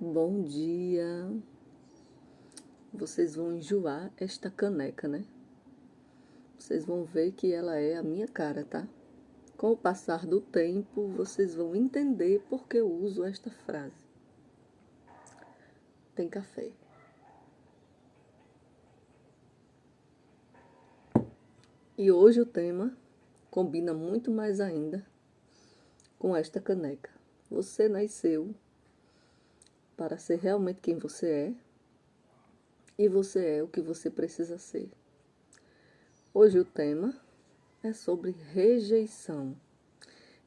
Bom dia. Vocês vão enjoar esta caneca, né? Vocês vão ver que ela é a minha cara, tá? Com o passar do tempo, vocês vão entender por que eu uso esta frase. Tem café. E hoje o tema combina muito mais ainda com esta caneca. Você nasceu para ser realmente quem você é e você é o que você precisa ser. Hoje o tema é sobre rejeição.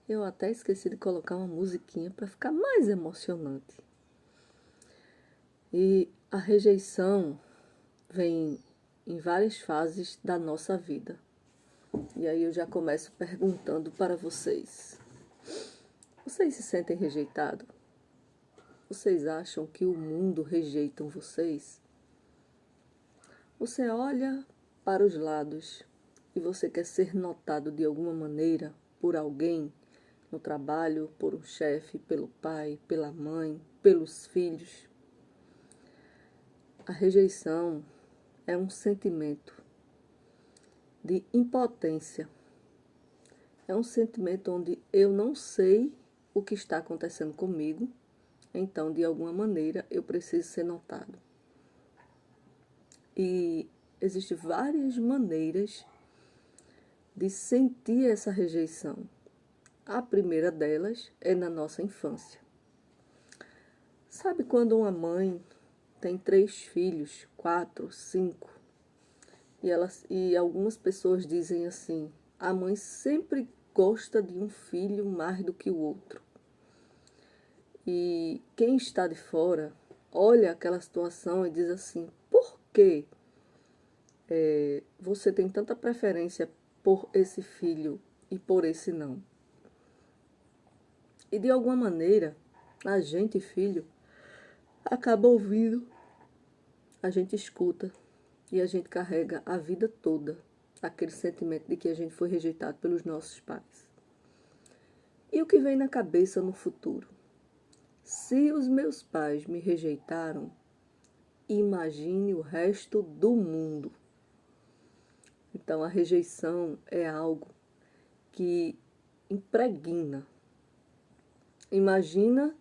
Eu até esqueci de colocar uma musiquinha para ficar mais emocionante. E a rejeição vem em várias fases da nossa vida. E aí eu já começo perguntando para vocês. Vocês se sentem rejeitados? Vocês acham que o mundo rejeita vocês? Você olha para os lados e você quer ser notado de alguma maneira por alguém no trabalho, por um chefe, pelo pai, pela mãe, pelos filhos. A rejeição é um sentimento de impotência. É um sentimento onde eu não sei o que está acontecendo comigo, então, de alguma maneira, eu preciso ser notado. E existem várias maneiras de sentir essa rejeição. A primeira delas é na nossa infância. Sabe quando uma mãe tem 3 filhos, 4, 5, e algumas pessoas dizem assim, a mãe sempre gosta de um filho mais do que o outro. E quem está de fora olha aquela situação e diz assim, por que você tem tanta preferência por esse filho e por esse não? E de alguma maneira, a gente, filho, acaba ouvindo, a gente escuta e a gente carrega a vida toda aquele sentimento de que a gente foi rejeitado pelos nossos pais. E o que vem na cabeça no futuro? Se os meus pais me rejeitaram, imagine o resto do mundo. Então, a rejeição é algo que impregna. Imagina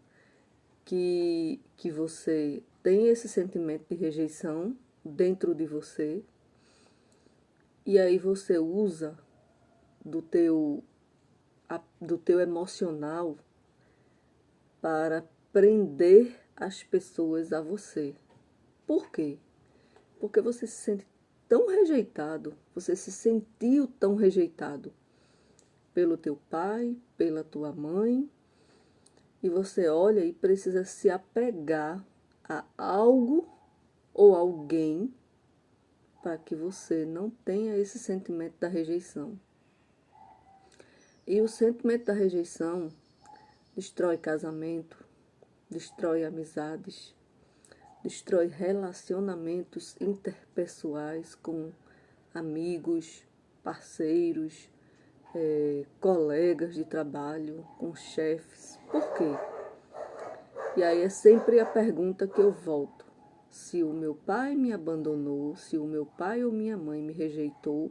que você tem esse sentimento de rejeição dentro de você e aí você usa do teu emocional para prender as pessoas a você. Por quê? Porque você se sente tão rejeitado, você se sentiu tão rejeitado pelo teu pai, pela tua mãe, e você olha e precisa se apegar a algo ou alguém para que você não tenha esse sentimento da rejeição. E o sentimento da rejeição destrói casamento, destrói amizades, destrói relacionamentos interpessoais com amigos, parceiros, colegas de trabalho, com chefes. Por quê? E aí é sempre a pergunta que eu volto. Se o meu pai me abandonou, se o meu pai ou minha mãe me rejeitou,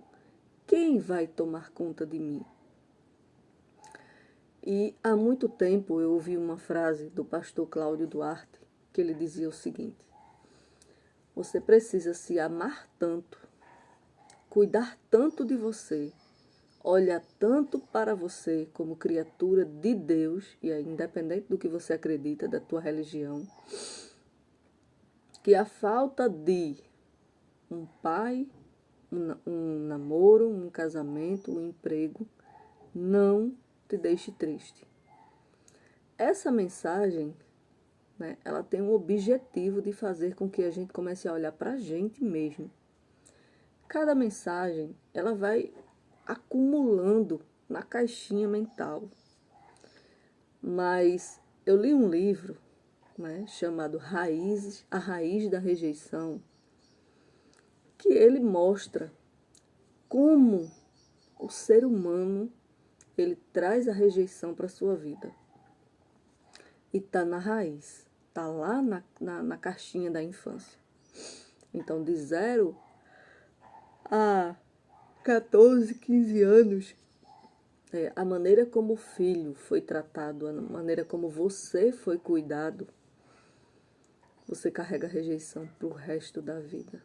quem vai tomar conta de mim? E há muito tempo eu ouvi uma frase do pastor Cláudio Duarte, que ele dizia o seguinte: você precisa se amar tanto, cuidar tanto de você, olhar tanto para você como criatura de Deus, e é independente do que você acredita, da tua religião, que a falta de um pai, um namoro, um casamento, um emprego, não te deixe triste. Essa mensagem, né, ela tem o objetivo de fazer com que a gente comece a olhar para a gente mesmo. Cada mensagem, ela vai acumulando na caixinha mental. Mas eu li um livro, né, chamado A Raiz da Rejeição, que ele mostra como o ser humano ele traz a rejeição para a sua vida. E está na raiz. Está lá na caixinha da infância. Então, de 0 a 14, 15 anos, a maneira como o filho foi tratado, a maneira como você foi cuidado, você carrega rejeição para o resto da vida.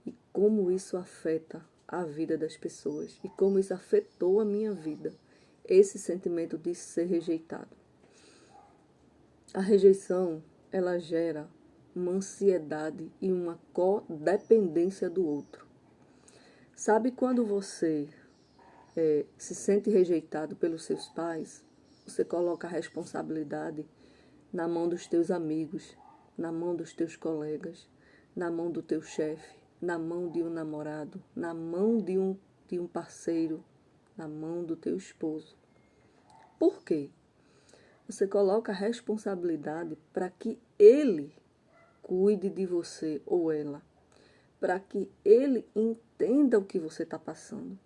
E como isso afeta a vida das pessoas. E como isso afetou a minha vida. Esse sentimento de ser rejeitado. A rejeição, ela gera uma ansiedade e uma codependência do outro. Sabe quando você se sente rejeitado pelos seus pais? Você coloca a responsabilidade na mão dos teus amigos, na mão dos teus colegas, na mão do teu chefe, na mão de um namorado, na mão de um parceiro, na mão do teu esposo. Por quê? Você coloca a responsabilidade para que ele cuide de você ou ela, para que ele entenda o que você está passando.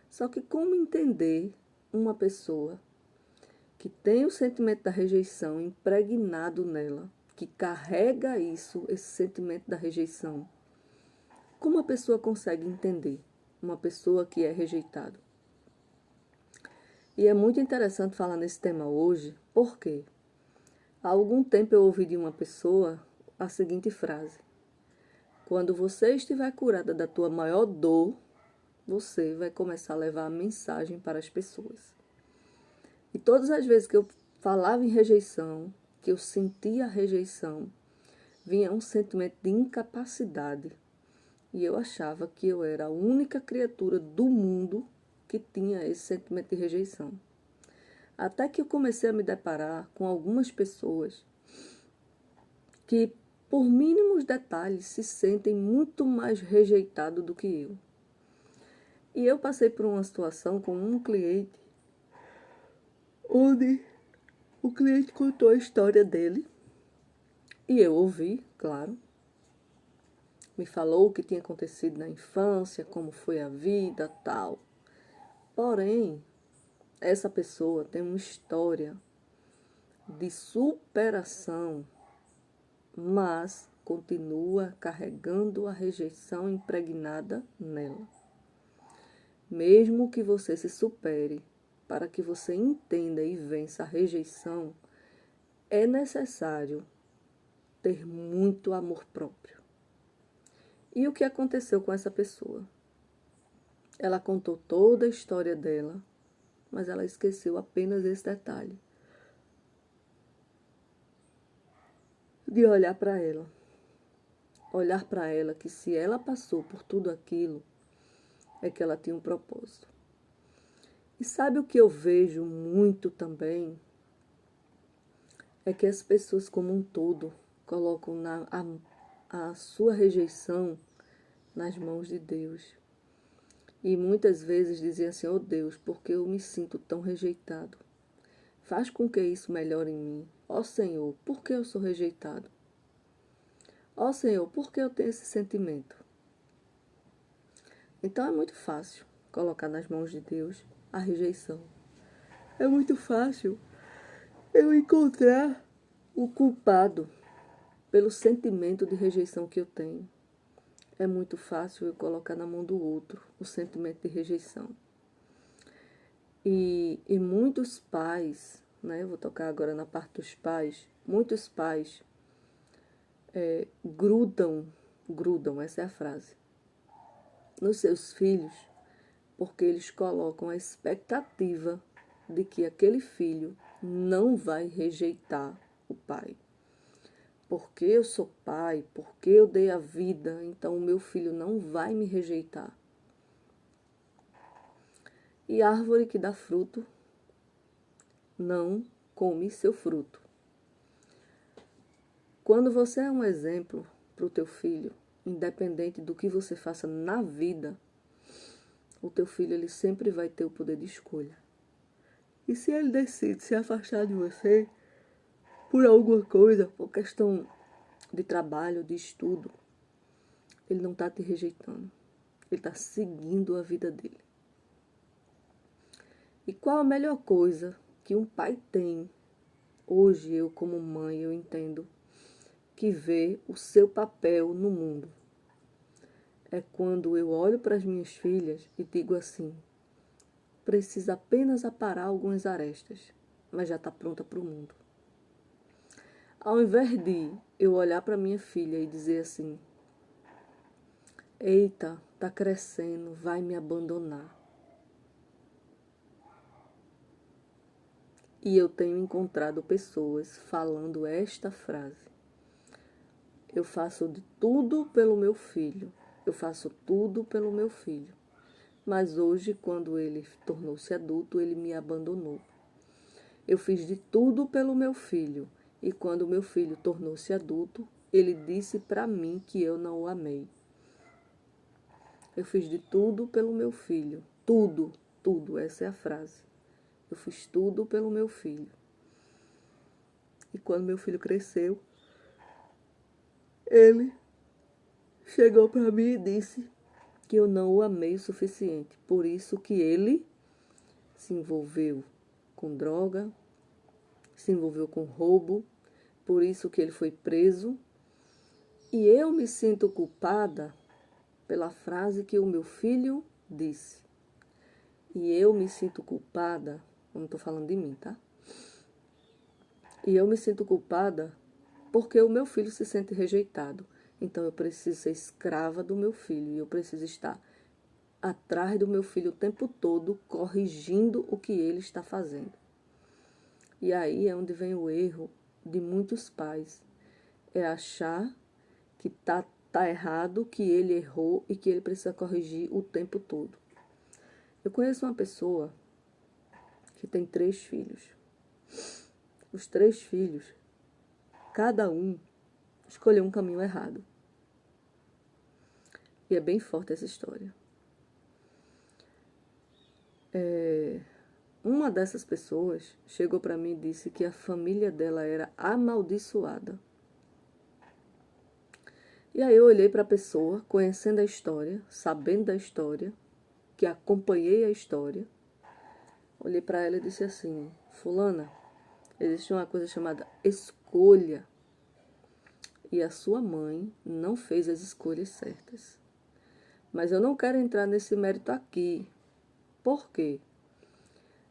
Só que como entender uma pessoa que tem o sentimento da rejeição impregnado nela, que carrega esse sentimento da rejeição? Como a pessoa consegue entender uma pessoa que é rejeitada? E é muito interessante falar nesse tema hoje, porque há algum tempo eu ouvi de uma pessoa a seguinte frase: quando você estiver curada da tua maior dor, você vai começar a levar a mensagem para as pessoas. E todas as vezes que eu falava em rejeição, que eu sentia a rejeição, vinha um sentimento de incapacidade. E eu achava que eu era a única criatura do mundo que tinha esse sentimento de rejeição. Até que eu comecei a me deparar com algumas pessoas que, por mínimos detalhes, se sentem muito mais rejeitados do que eu. E eu passei por uma situação com um cliente, onde o cliente contou a história dele, e eu ouvi, claro. Me falou o que tinha acontecido na infância, como foi a vida, tal. Porém, essa pessoa tem uma história de superação, mas continua carregando a rejeição impregnada nela. Mesmo que você se supere, para que você entenda e vença a rejeição, é necessário ter muito amor próprio. E o que aconteceu com essa pessoa? Ela contou toda a história dela, mas ela esqueceu apenas esse detalhe: de olhar para ela. Olhar para ela que, se ela passou por tudo aquilo, é que ela tinha um propósito. E sabe o que eu vejo muito também? É que as pessoas como um todo colocam a sua rejeição nas mãos de Deus. E muitas vezes dizem assim: oh Deus, porque eu me sinto tão rejeitado? Faz com que isso melhore em mim. Ó Senhor, por que eu sou rejeitado? Ó Senhor, por que eu tenho esse sentimento? Então é muito fácil colocar nas mãos de Deus a rejeição. É muito fácil eu encontrar o culpado pelo sentimento de rejeição que eu tenho. É muito fácil eu colocar na mão do outro o sentimento de rejeição. E muitos pais, né, eu vou tocar agora na parte dos pais, muitos pais grudam, essa é a frase, nos seus filhos, porque eles colocam a expectativa de que aquele filho não vai rejeitar o pai. Porque eu sou pai, porque eu dei a vida, então o meu filho não vai me rejeitar. E a árvore que dá fruto não come seu fruto. Quando você é um exemplo para o teu filho, independente do que você faça na vida, o teu filho ele sempre vai ter o poder de escolha. E se ele decide se afastar de você por alguma coisa, por questão de trabalho, de estudo, ele não está te rejeitando. Ele está seguindo a vida dele. E qual a melhor coisa que um pai tem Hoje eu, como mãe, eu entendo que ver o seu papel no mundo é quando eu olho para as minhas filhas e digo assim: precisa apenas aparar algumas arestas, mas já está pronta para o mundo. Ao invés de eu olhar para minha filha e dizer assim: eita, está crescendo, vai me abandonar. E eu tenho encontrado pessoas falando esta frase: eu faço de tudo pelo meu filho, eu faço tudo pelo meu filho. Mas hoje, quando ele tornou-se adulto, ele me abandonou. Eu fiz de tudo pelo meu filho, e quando meu filho tornou-se adulto, ele disse para mim que eu não o amei. Eu fiz de tudo pelo meu filho. Tudo, tudo, essa é a frase. Eu fiz tudo pelo meu filho. E quando meu filho cresceu, ele chegou para mim e disse que eu não o amei o suficiente. Por isso que ele se envolveu com droga, se envolveu com roubo, por isso que ele foi preso. E eu me sinto culpada pela frase que o meu filho disse. E eu me sinto culpada, eu não estou falando de mim, tá? E eu me sinto culpada porque o meu filho se sente rejeitado. Então eu preciso ser escrava do meu filho e eu preciso estar atrás do meu filho o tempo todo, corrigindo o que ele está fazendo. E aí é onde vem o erro de muitos pais. É achar que tá errado, que ele errou e que ele precisa corrigir o tempo todo. Eu conheço uma pessoa que tem 3 filhos. Os 3 filhos, cada um escolheu um caminho errado. E é bem forte essa história. Uma dessas pessoas chegou para mim e disse que a família dela era amaldiçoada. E aí eu olhei para a pessoa, conhecendo a história, sabendo da história, que acompanhei a história. Olhei para ela e disse assim: fulana, existe uma coisa chamada escolha. E a sua mãe não fez as escolhas certas. Mas eu não quero entrar nesse mérito aqui. Por quê?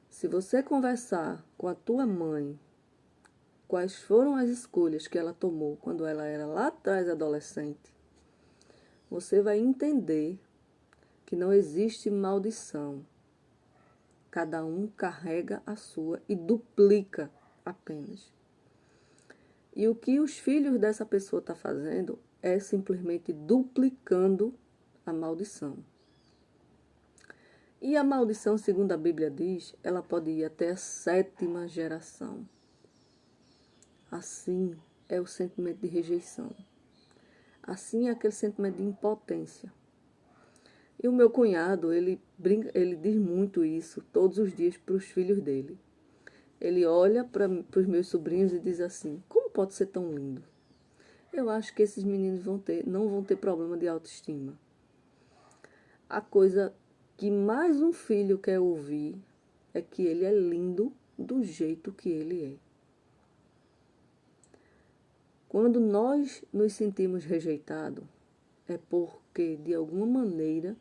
Se você conversar com a tua mãe, quais foram as escolhas que ela tomou quando ela era lá atrás adolescente, você vai entender que não existe maldição. Cada um carrega a sua e duplica apenas. E o que os filhos dessa pessoa estão fazendo é simplesmente duplicando a maldição. E a maldição, segundo a Bíblia diz, ela pode ir até a 7ª geração. Assim é o sentimento de rejeição. Assim é aquele sentimento de impotência. E o meu cunhado, ele diz muito isso todos os dias para os filhos dele. Ele olha para os meus sobrinhos e diz assim: como pode ser tão lindo? Eu acho que esses meninos não vão ter problema de autoestima. A coisa que mais um filho quer ouvir é que ele é lindo do jeito que ele é. Quando nós nos sentimos rejeitados, é porque, de alguma maneira,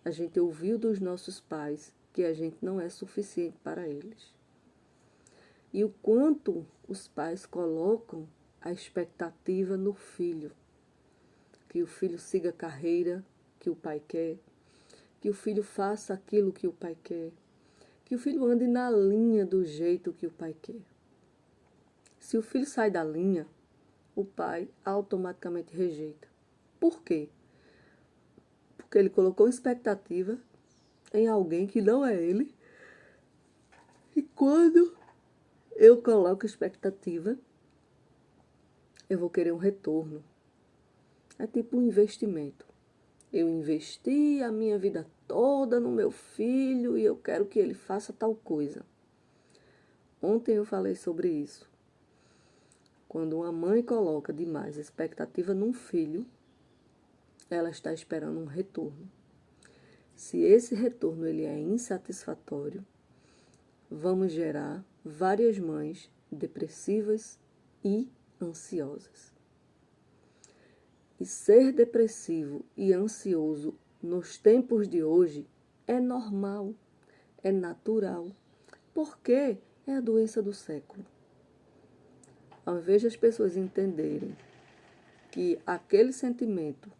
a gente ouviu dos nossos pais que a gente não é suficiente para eles. E o quanto os pais colocam a expectativa no filho. Que o filho siga a carreira que o pai quer, que o filho faça aquilo que o pai quer, que o filho ande na linha do jeito que o pai quer. Se o filho sai da linha, o pai automaticamente rejeita. Por quê? Porque ele colocou expectativa em alguém que não é ele. E quando eu coloco expectativa, eu vou querer um retorno. É tipo um investimento. Eu investi a minha vida toda no meu filho e eu quero que ele faça tal coisa. Ontem eu falei sobre isso. Quando uma mãe coloca demais expectativa num filho, ela está esperando um retorno. Se esse retorno ele é insatisfatório, vamos gerar várias mães depressivas e ansiosas. E ser depressivo e ansioso nos tempos de hoje é normal, é natural, porque é a doença do século. Ao invés das pessoas entenderem que aquele sentimento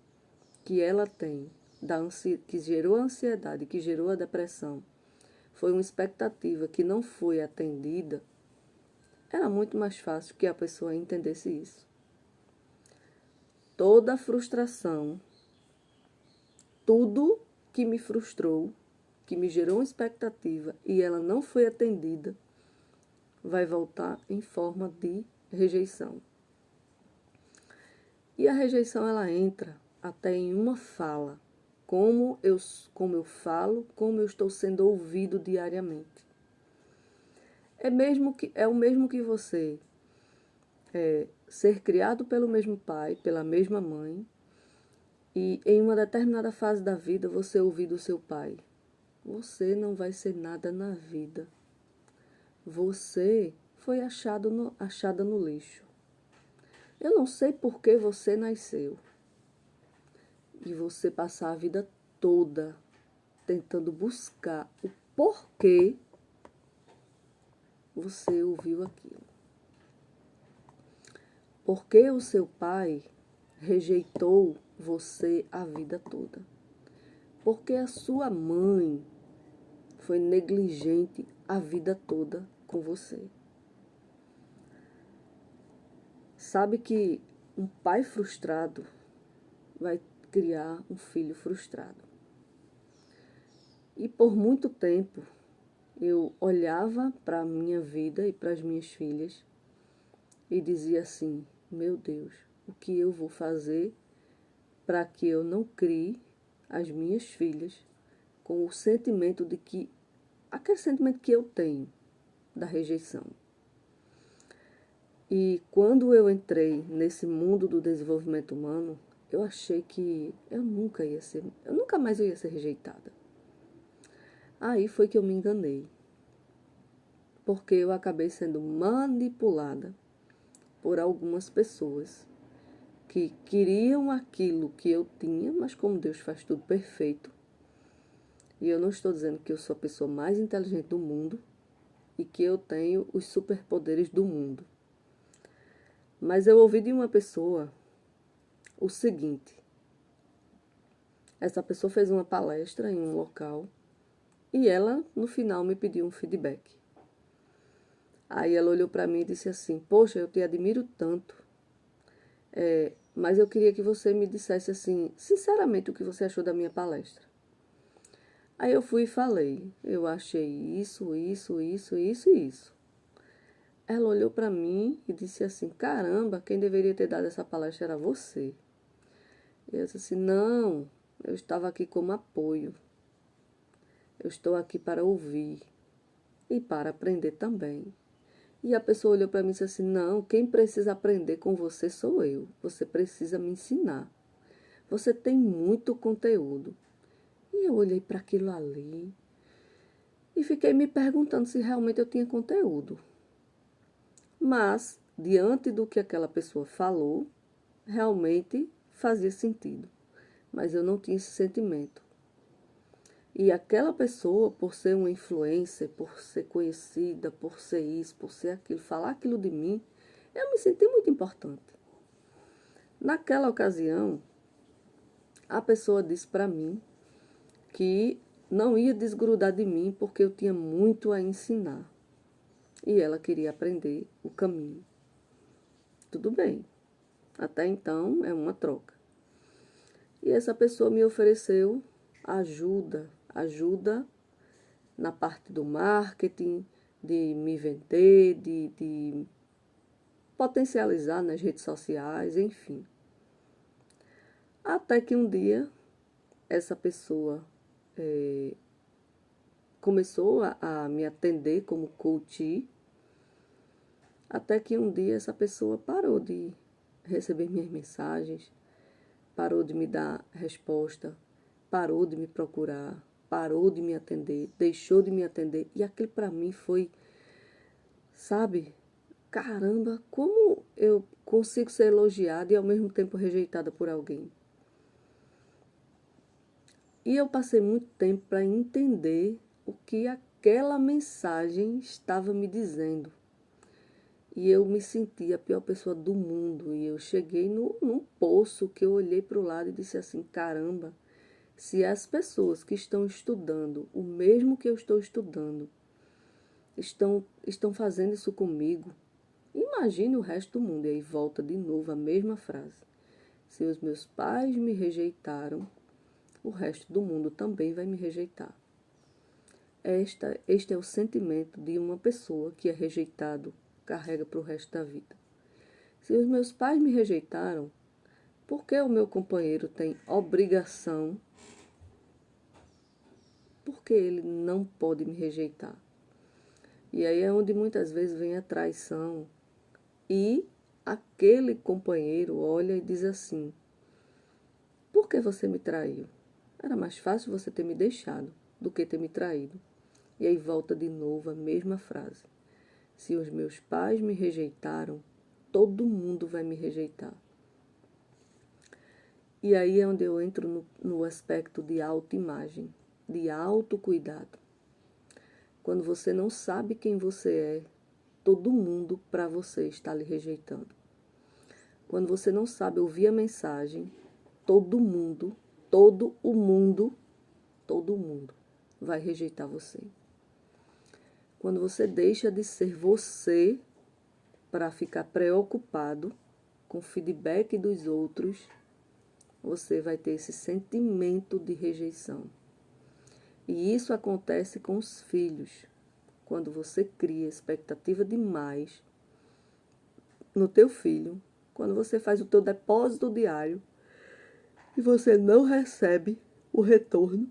que ela tem, que gerou a ansiedade, que gerou a depressão, foi uma expectativa que não foi atendida, era muito mais fácil que a pessoa entendesse isso. Toda a frustração, tudo que me frustrou, que me gerou uma expectativa e ela não foi atendida, vai voltar em forma de rejeição. E a rejeição, ela entra até em uma fala, como eu falo, como eu estou sendo ouvido diariamente. É o mesmo que você ser criado pelo mesmo pai, pela mesma mãe, e em uma determinada fase da vida você ouvir do seu pai: você não vai ser nada na vida. Você foi achada no lixo. Eu não sei por que você nasceu. E você passar a vida toda tentando buscar o porquê você ouviu aquilo. Porque o seu pai rejeitou você a vida toda. Porque a sua mãe foi negligente a vida toda com você. Sabe que um pai frustrado vai criar um filho frustrado. E por muito tempo eu olhava para a minha vida e para as minhas filhas e dizia assim: meu Deus, o que eu vou fazer para que eu não crie as minhas filhas com o sentimento de que, aquele sentimento que eu tenho da rejeição. E quando eu entrei nesse mundo do desenvolvimento humano, eu achei que eu nunca mais ia ser rejeitada. Aí foi que eu me enganei, porque eu acabei sendo manipulada por algumas pessoas que queriam aquilo que eu tinha, mas como Deus faz tudo perfeito, e eu não estou dizendo que eu sou a pessoa mais inteligente do mundo e que eu tenho os superpoderes do mundo. Mas eu ouvi de uma pessoa o seguinte: essa pessoa fez uma palestra em um local e ela, no final, me pediu um feedback. Aí ela olhou para mim e disse assim: poxa, eu te admiro tanto, mas eu queria que você me dissesse assim, sinceramente, o que você achou da minha palestra. Aí eu fui e falei: eu achei isso, isso, isso, isso e isso. Ela olhou para mim e disse assim: caramba, quem deveria ter dado essa palestra era você. Eu disse assim: não, eu estava aqui como apoio. Eu estou aqui para ouvir e para aprender também. E a pessoa olhou para mim e disse assim: não, quem precisa aprender com você sou eu. Você precisa me ensinar. Você tem muito conteúdo. E eu olhei para aquilo ali e fiquei me perguntando se realmente eu tinha conteúdo. Mas, diante do que aquela pessoa falou, realmente fazia sentido. Mas eu não tinha esse sentimento. E aquela pessoa, por ser uma influencer, por ser conhecida, por ser isso, por ser aquilo, falar aquilo de mim, eu me senti muito importante. Naquela ocasião, a pessoa disse para mim que não ia desgrudar de mim porque eu tinha muito a ensinar. E ela queria aprender o caminho. Tudo bem. Até então é uma troca. E essa pessoa me ofereceu ajuda na parte do marketing, de me vender, de potencializar nas redes sociais, enfim. Até que um dia essa pessoa começou a me atender como coach, até que um dia essa pessoa parou de receber minhas mensagens, parou de me dar resposta, parou de me procurar, parou de me atender, deixou de me atender. E aquilo para mim foi, sabe, caramba, como eu consigo ser elogiada e ao mesmo tempo rejeitada por alguém? E eu passei muito tempo para entender o que aquela mensagem estava me dizendo. E eu me senti a pior pessoa do mundo. E eu cheguei num poço que eu olhei para o lado e disse assim, caramba, se as pessoas que estão estudando o mesmo que eu estou estudando estão fazendo isso comigo, imagine o resto do mundo. E aí volta de novo a mesma frase. Se os meus pais me rejeitaram, o resto do mundo também vai me rejeitar. Este é o sentimento de uma pessoa que é rejeitado, carrega para o resto da vida. Se os meus pais me rejeitaram, por que o meu companheiro tem obrigação? Por que ele não pode me rejeitar? E aí é onde muitas vezes vem a traição. E aquele companheiro olha e diz assim, por que você me traiu? Era mais fácil você ter me deixado do que ter me traído. E aí volta de novo a mesma frase. Se os meus pais me rejeitaram, todo mundo vai me rejeitar. E aí é onde eu entro no aspecto de autoimagem, de autocuidado. Quando você não sabe quem você é, todo mundo para você está lhe rejeitando. Quando você não sabe ouvir a mensagem, todo mundo vai rejeitar você. Quando você deixa de ser você para ficar preocupado com o feedback dos outros, você vai ter esse sentimento de rejeição. E isso acontece com os filhos. Quando você cria expectativa demais no teu filho, quando você faz o teu depósito diário e você não recebe o retorno,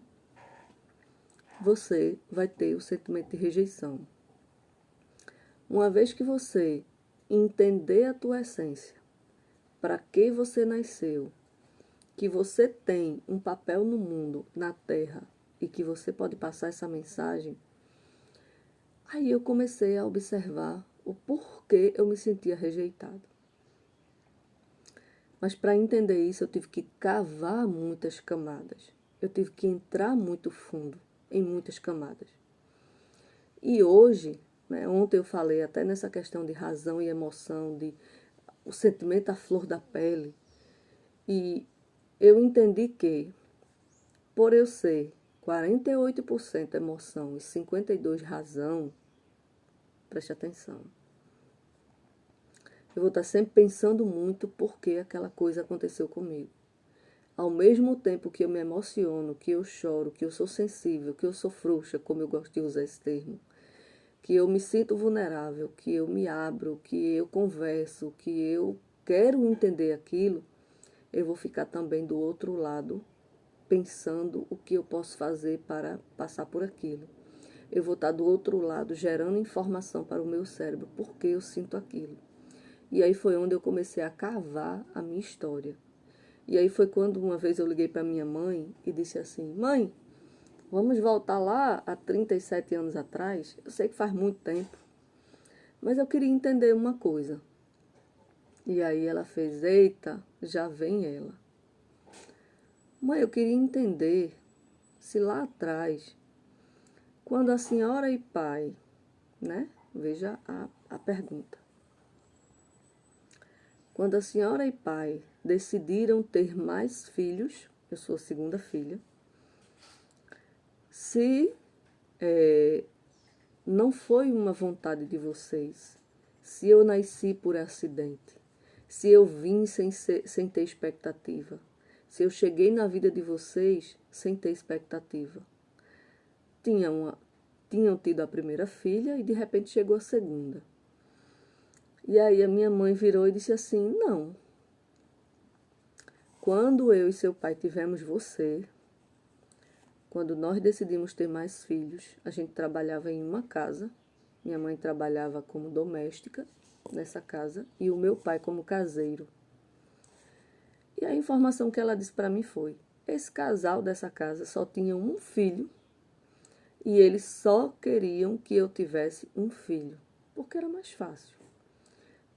você vai ter o sentimento de rejeição. Uma vez que você entender a tua essência, para que você nasceu, que você tem um papel no mundo, na Terra, e que você pode passar essa mensagem, aí eu comecei a observar o porquê eu me sentia rejeitado. Mas para entender isso, eu tive que cavar muitas camadas. Eu tive que entrar muito fundo em muitas camadas. E hoje, né, ontem eu falei até nessa questão de razão e emoção, de o sentimento à flor da pele. E eu entendi que, por eu ser 48% emoção e 52% razão, preste atenção, eu vou estar sempre pensando muito por que aquela coisa aconteceu comigo. Ao mesmo tempo que eu me emociono, que eu choro, que eu sou sensível, que eu sou frouxa, como eu gosto de usar esse termo, que eu me sinto vulnerável, que eu me abro, que eu converso, que eu quero entender aquilo, eu vou ficar também do outro lado, pensando o que eu posso fazer para passar por aquilo. Eu vou estar do outro lado, gerando informação para o meu cérebro, porque eu sinto aquilo. E aí foi onde eu comecei a cavar a minha história. E aí foi quando uma vez eu liguei para minha mãe e disse assim, mãe, vamos voltar lá há 37 anos atrás? Eu sei que faz muito tempo, mas eu queria entender uma coisa. E aí ela fez, eita, já vem ela. Mãe, eu queria entender se lá atrás, quando a senhora e pai, né? Veja a pergunta. Quando a senhora e pai decidiram ter mais filhos, eu sou a segunda filha, se não foi uma vontade de vocês, se eu nasci por acidente, se eu vim sem ter expectativa, se eu cheguei na vida de vocês sem ter expectativa. Tinham tido a primeira filha e de repente chegou a segunda. E aí a minha mãe virou e disse assim, não. Quando eu e seu pai tivemos você, quando nós decidimos ter mais filhos, a gente trabalhava em uma casa. Minha mãe trabalhava como doméstica nessa casa e o meu pai como caseiro. E a informação que ela disse para mim foi, esse casal dessa casa só tinha um filho e eles só queriam que eu tivesse um filho, porque era mais fácil.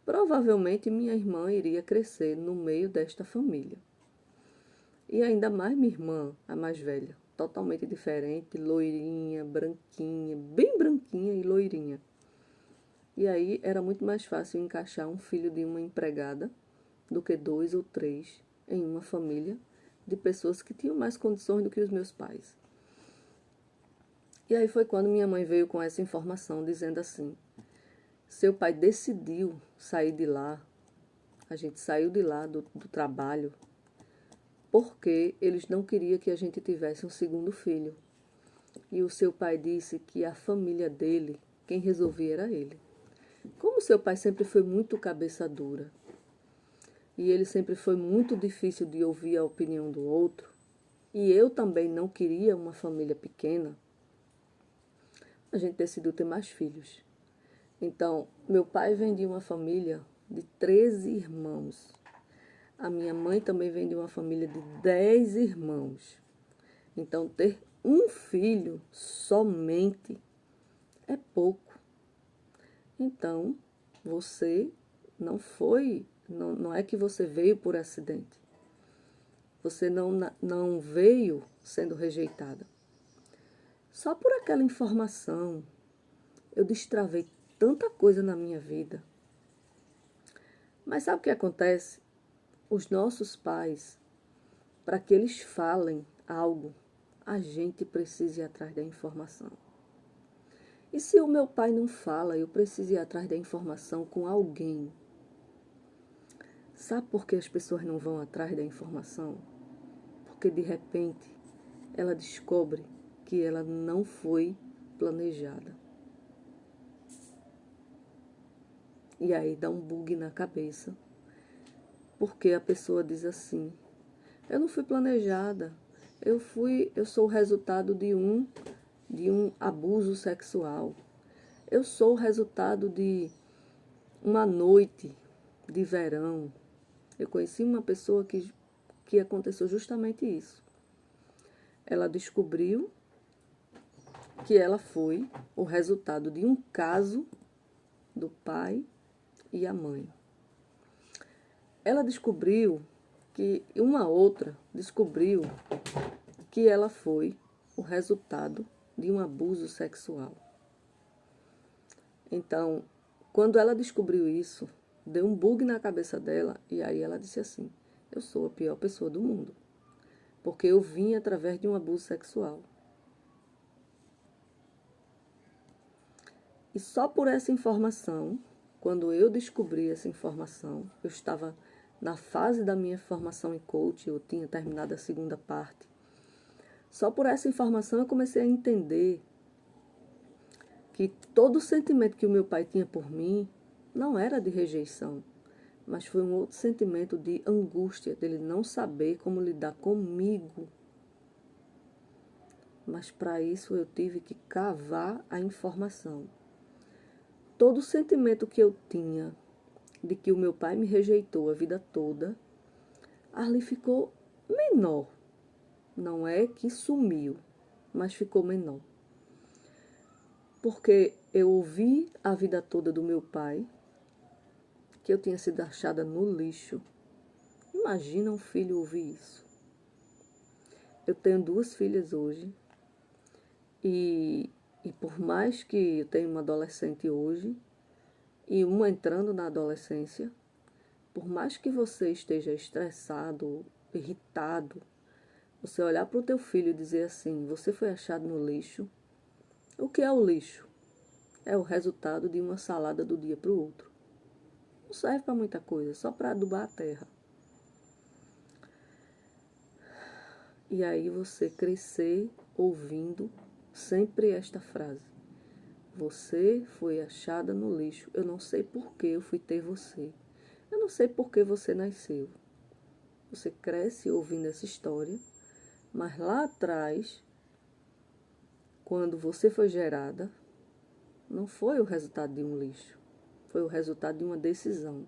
provavelmente minha irmã iria crescer no meio desta família. E ainda mais minha irmã, a mais velha, totalmente diferente, loirinha, branquinha, bem branquinha e loirinha. E aí era muito mais fácil encaixar um filho de uma empregada do que 2 ou 3 em uma família de pessoas que tinham mais condições do que os meus pais. E aí foi quando minha mãe veio com essa informação, dizendo assim: seu pai decidiu sair de lá, a gente saiu de lá do trabalho, porque eles não queriam que a gente tivesse um segundo filho. E o seu pai disse que a família dele, quem resolvia era ele. Como seu pai sempre foi muito cabeça dura, e ele sempre foi muito difícil de ouvir a opinião do outro, e eu também não queria uma família pequena, a gente decidiu ter mais filhos. Então, meu pai vem de uma família de 13 irmãos. A minha mãe também vem de uma família de 10 irmãos. Então, ter um filho somente é pouco. Então, você não é que você veio por acidente. Você não veio sendo rejeitada. Só por aquela informação, eu destravei tanta coisa na minha vida. Mas sabe o que acontece? Os nossos pais, para que eles falem algo, a gente precisa ir atrás da informação. E se o meu pai não fala, eu preciso ir atrás da informação com alguém. Sabe por que as pessoas não vão atrás da informação? Porque de repente ela descobre que ela não foi planejada. E aí dá um bug na cabeça. Porque a pessoa diz assim: eu não fui planejada. Eu sou o resultado de um abuso sexual. Eu sou o resultado de uma noite de verão. Eu conheci uma pessoa que aconteceu justamente isso. Ela descobriu que ela foi o resultado de um caso do pai e a mãe. Ela descobriu que uma outra descobriu que ela foi o resultado de um abuso sexual. Então, quando ela descobriu isso, deu um bug na cabeça dela e aí ela disse assim: eu sou a pior pessoa do mundo, porque eu vim através de um abuso sexual. E só por essa informação, quando eu descobri essa informação, eu estava na fase da minha formação em coach, eu tinha terminado a segunda parte. Só por essa informação eu comecei a entender que todo o sentimento que o meu pai tinha por mim não era de rejeição, mas foi um outro sentimento de angústia, dele não saber como lidar comigo. Mas para isso eu tive que cavar a informação. Todo o sentimento que eu tinha de que o meu pai me rejeitou a vida toda, ali ficou menor. Não é que sumiu, mas ficou menor. Porque eu ouvi a vida toda do meu pai que eu tinha sido achada no lixo. Imagina um filho ouvir isso. Eu tenho 2 filhas hoje e por mais que eu tenha uma adolescente hoje e uma entrando na adolescência, por mais que você esteja estressado, irritado, você olhar para o teu filho e dizer assim: você foi achado no lixo. O que é o lixo? É o resultado de uma salada do dia para o outro. Não serve para muita coisa, só para adubar a terra. E aí você crescer ouvindo sempre esta frase: você foi achada no lixo. Eu não sei por que eu fui ter você. Eu não sei por que você nasceu. Você cresce ouvindo essa história, mas lá atrás, quando você foi gerada, não foi o resultado de um lixo. Foi o resultado de uma decisão.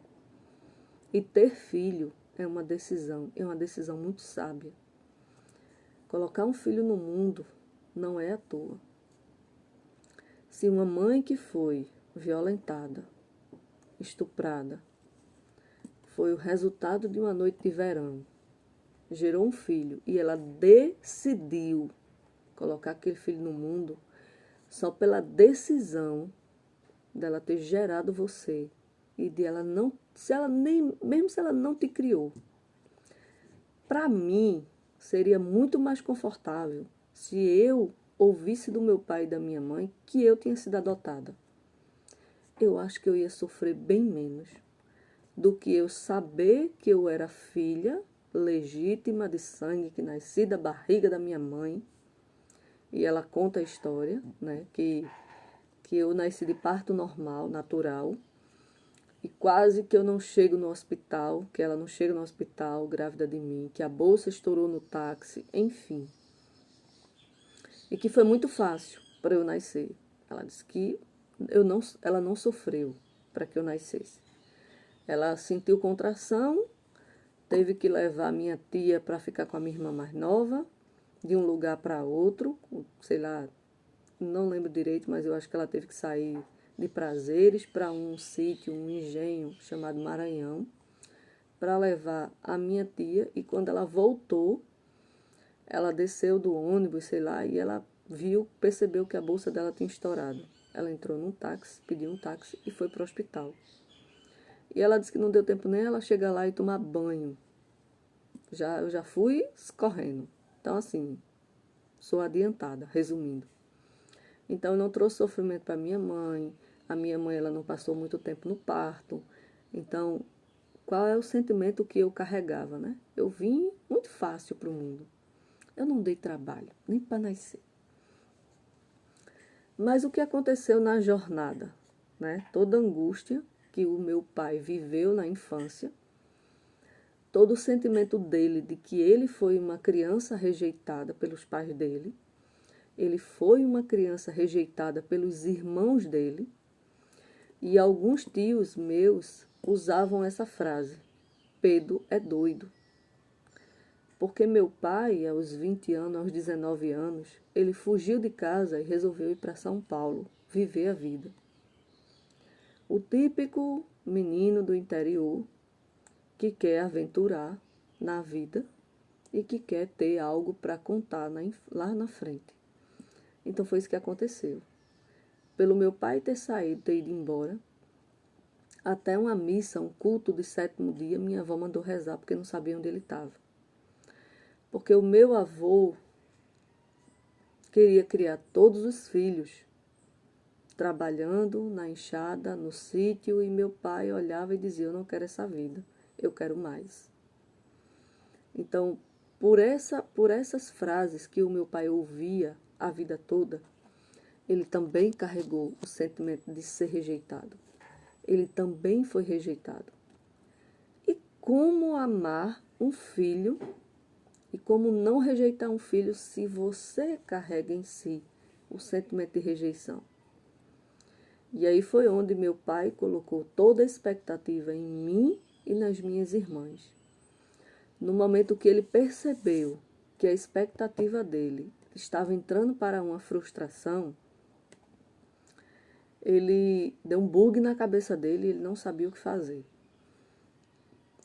E ter filho é uma decisão muito sábia. Colocar um filho no mundo não é à toa. Se uma mãe que foi violentada estuprada. Foi o resultado de uma noite de verão. Gerou um filho e ela decidiu colocar aquele filho no mundo só pela decisão dela ter gerado você e de ela não, mesmo se ela não te criou. Para mim, seria muito mais confortável se eu ouvisse do meu pai e da minha mãe que eu tinha sido adotada. Eu acho que eu ia sofrer bem menos do que eu saber que eu era filha legítima de sangue, que nasci da barriga da minha mãe. E ela conta a história, né, que eu nasci de parto normal, natural, e quase que eu não chego no hospital, que ela não chega no hospital grávida de mim, que a bolsa estourou no táxi, enfim. E que foi muito fácil para eu nascer. Ela disse que ela não sofreu para que eu nascesse. Ela sentiu contração, teve que levar minha tia para ficar com a minha irmã mais nova, de um lugar para outro, sei lá, não lembro direito, mas eu acho que ela teve que sair de Prazeres para um sítio, um engenho chamado Maranhão, para levar a minha tia, e quando ela voltou, ela desceu do ônibus, sei lá, e ela percebeu que a bolsa dela tinha estourado. Ela entrou num táxi, pediu um táxi e foi para o hospital. E ela disse que não deu tempo nem ela chegar lá e tomar banho. Eu já fui correndo. Então, assim, sou adiantada, resumindo. Então, eu não trouxe sofrimento para minha mãe. A minha mãe, ela não passou muito tempo no parto. Então, qual é o sentimento que eu carregava, né? Eu vim muito fácil para o mundo. Eu não dei trabalho, nem para nascer. Mas o que aconteceu na jornada, né? Toda a angústia que o meu pai viveu na infância, todo o sentimento dele de que ele foi uma criança rejeitada pelos pais dele, ele foi uma criança rejeitada pelos irmãos dele, e alguns tios meus usavam essa frase: Pedro é doido. Porque meu pai, aos 20 anos, aos 19 anos, ele fugiu de casa e resolveu ir para São Paulo, viver a vida. O típico menino do interior que quer aventurar na vida e que quer ter algo para contar lá na frente. Então foi isso que aconteceu. Pelo meu pai ter saído, ter ido embora, até uma missa, um culto de 7º dia, minha avó mandou rezar porque não sabia onde ele estava. Porque o meu avô queria criar todos os filhos, trabalhando na enxada, no sítio, e meu pai olhava e dizia: eu não quero essa vida, eu quero mais. Então, por essas frases que o meu pai ouvia a vida toda, ele também carregou o sentimento de ser rejeitado. Ele também foi rejeitado. E como amar um filho e como não rejeitar um filho se você carrega em si o sentimento de rejeição? E aí foi onde meu pai colocou toda a expectativa em mim e nas minhas irmãs. No momento que ele percebeu que a expectativa dele estava entrando para uma frustração, ele deu um bug na cabeça dele e ele não sabia o que fazer.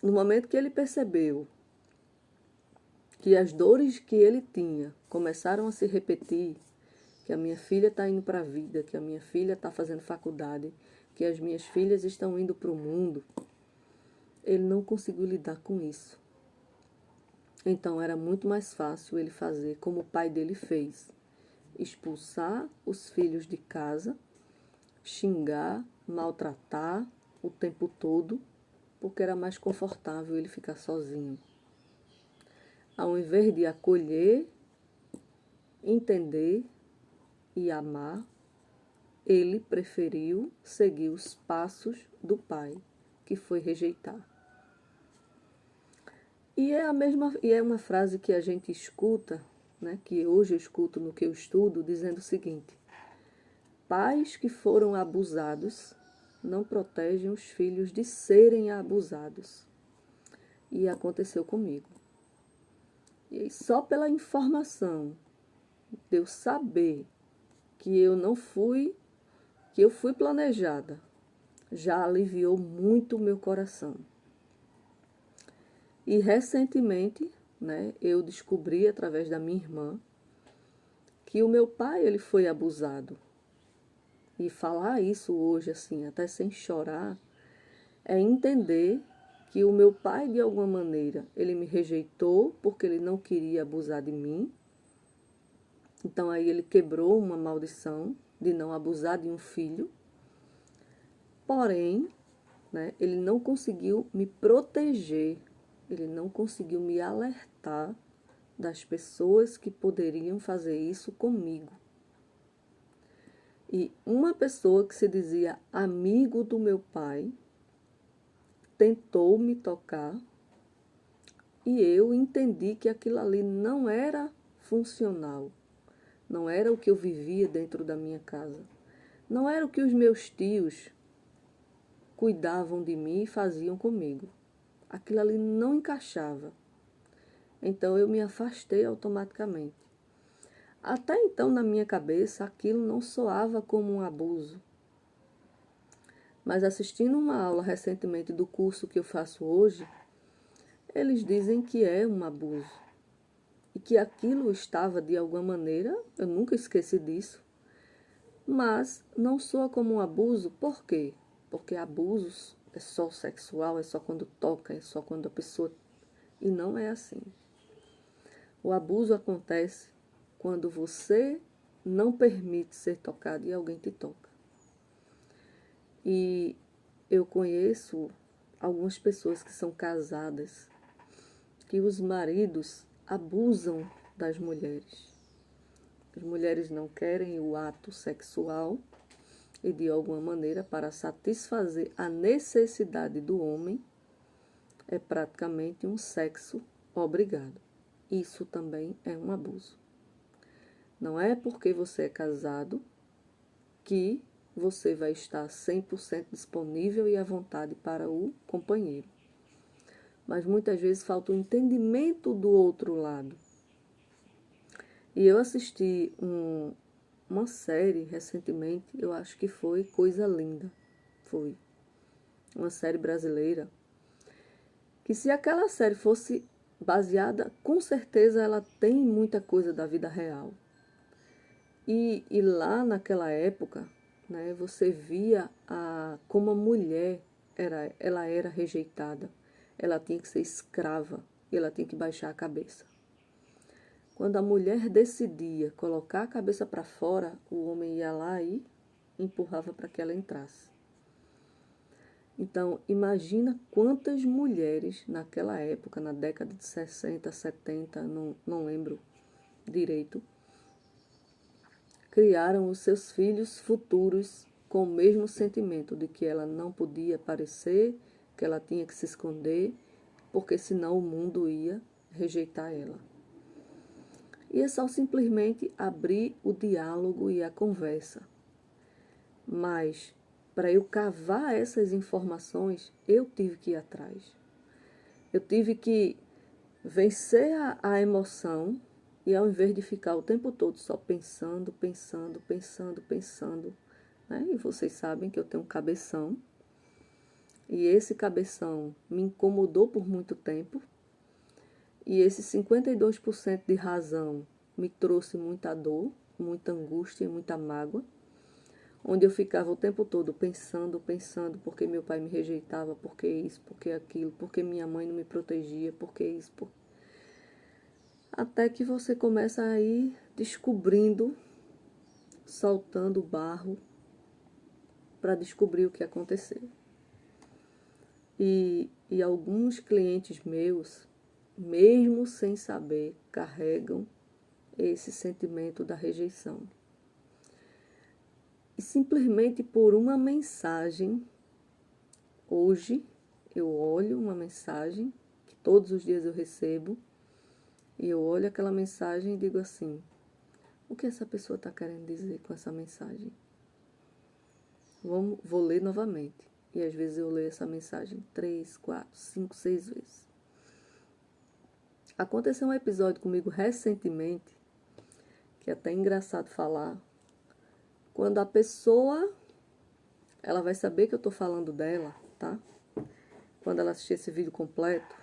No momento que ele percebeu que as dores que ele tinha começaram a se repetir, que a minha filha está indo para a vida, que a minha filha está fazendo faculdade, que as minhas filhas estão indo para o mundo, ele não conseguiu lidar com isso. Então era muito mais fácil ele fazer como o pai dele fez: expulsar os filhos de casa, xingar, maltratar o tempo todo, porque era mais confortável ele ficar sozinho. Ao invés de acolher, entender e amar, ele preferiu seguir os passos do pai, que foi rejeitar. E é uma frase que a gente escuta, né, que hoje eu escuto no que eu estudo, dizendo o seguinte: pais que foram abusados não protegem os filhos de serem abusados. E aconteceu comigo. E só pela informação de eu saber que eu fui planejada já aliviou muito o meu coração. E recentemente, né, eu descobri através da minha irmã que o meu pai ele foi abusado. E falar isso hoje, assim, até sem chorar, é entender que o meu pai, de alguma maneira, ele me rejeitou porque ele não queria abusar de mim. Então aí ele quebrou uma maldição de não abusar de um filho. Porém, né, ele não conseguiu me proteger, ele não conseguiu me alertar das pessoas que poderiam fazer isso comigo. E uma pessoa que se dizia amigo do meu pai tentou me tocar e eu entendi que aquilo ali não era funcional, não era o que eu vivia dentro da minha casa, não era o que os meus tios cuidavam de mim e faziam comigo. Aquilo ali não encaixava. Então eu me afastei automaticamente. Até então, na minha cabeça, aquilo não soava como um abuso. Mas assistindo uma aula recentemente do curso que eu faço hoje, eles dizem que é um abuso. E que aquilo estava, de alguma maneira, eu nunca esqueci disso, mas não soa como um abuso. Por quê? Porque abusos é só sexual, é só quando toca, é só quando a pessoa... E não é assim. O abuso acontece quando você não permite ser tocado e alguém te toca. E eu conheço algumas pessoas que são casadas, que os maridos abusam das mulheres. As mulheres não querem o ato sexual e, de alguma maneira, para satisfazer a necessidade do homem, é praticamente um sexo obrigado. Isso também é um abuso. Não é porque você é casado que você vai estar 100% disponível e à vontade para o companheiro. Mas muitas vezes falta o entendimento do outro lado. E eu assisti uma série recentemente, eu acho que foi Coisa Linda. Foi uma série brasileira. Que se aquela série fosse baseada, com certeza ela tem muita coisa da vida real. E lá naquela época, né, você via como a mulher ela era rejeitada. Ela tinha que ser escrava e ela tinha que baixar a cabeça. Quando a mulher decidia colocar a cabeça para fora, o homem ia lá e empurrava para que ela entrasse. Então, imagina quantas mulheres naquela época, na década de 60, 70, não lembro direito, criaram os seus filhos futuros com o mesmo sentimento de que ela não podia aparecer, que ela tinha que se esconder, porque senão o mundo ia rejeitar ela. E é só simplesmente abrir o diálogo e a conversa. Mas, para eu cavar essas informações, eu tive que ir atrás. Eu tive que vencer a emoção e, ao invés de ficar o tempo todo só pensando, né? E vocês sabem que eu tenho um cabeção. E esse cabeção me incomodou por muito tempo. E esse 52% de razão me trouxe muita dor, muita angústia e muita mágoa. Onde eu ficava o tempo todo pensando, porque meu pai me rejeitava, porque isso, porque aquilo, porque minha mãe não me protegia, porque isso. Até que você começa a ir descobrindo, soltando barro para descobrir o que aconteceu. E alguns clientes meus, mesmo sem saber, carregam esse sentimento da rejeição. E simplesmente por uma mensagem, hoje eu olho uma mensagem que todos os dias eu recebo, e eu olho aquela mensagem e digo assim: o que essa pessoa está querendo dizer com essa mensagem? Vou ler novamente. E às vezes eu leio essa mensagem 3, 4, 5, 6 vezes. Aconteceu um episódio comigo recentemente, que é até engraçado falar, quando a pessoa ela vai saber que eu estou falando dela, tá? Quando ela assistir esse vídeo completo,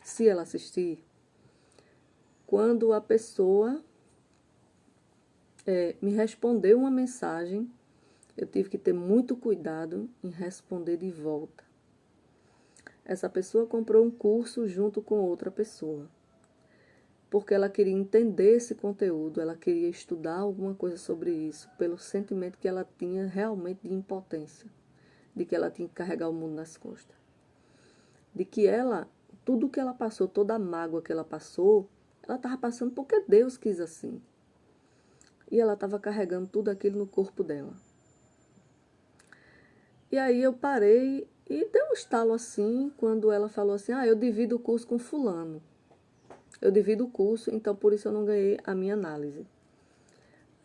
se ela assistir, quando a pessoa me respondeu uma mensagem, eu tive que ter muito cuidado em responder de volta. Essa pessoa comprou um curso junto com outra pessoa, porque ela queria entender esse conteúdo, ela queria estudar alguma coisa sobre isso, pelo sentimento que ela tinha realmente de impotência, de que ela tinha que carregar o mundo nas costas. De que ela, tudo que ela passou, toda a mágoa que ela passou, ela estava passando porque Deus quis assim. E ela estava carregando tudo aquilo no corpo dela. E aí eu parei e dei um estalo assim, quando ela falou assim, eu divido o curso com fulano. Eu divido o curso, então por isso eu não ganhei a minha análise.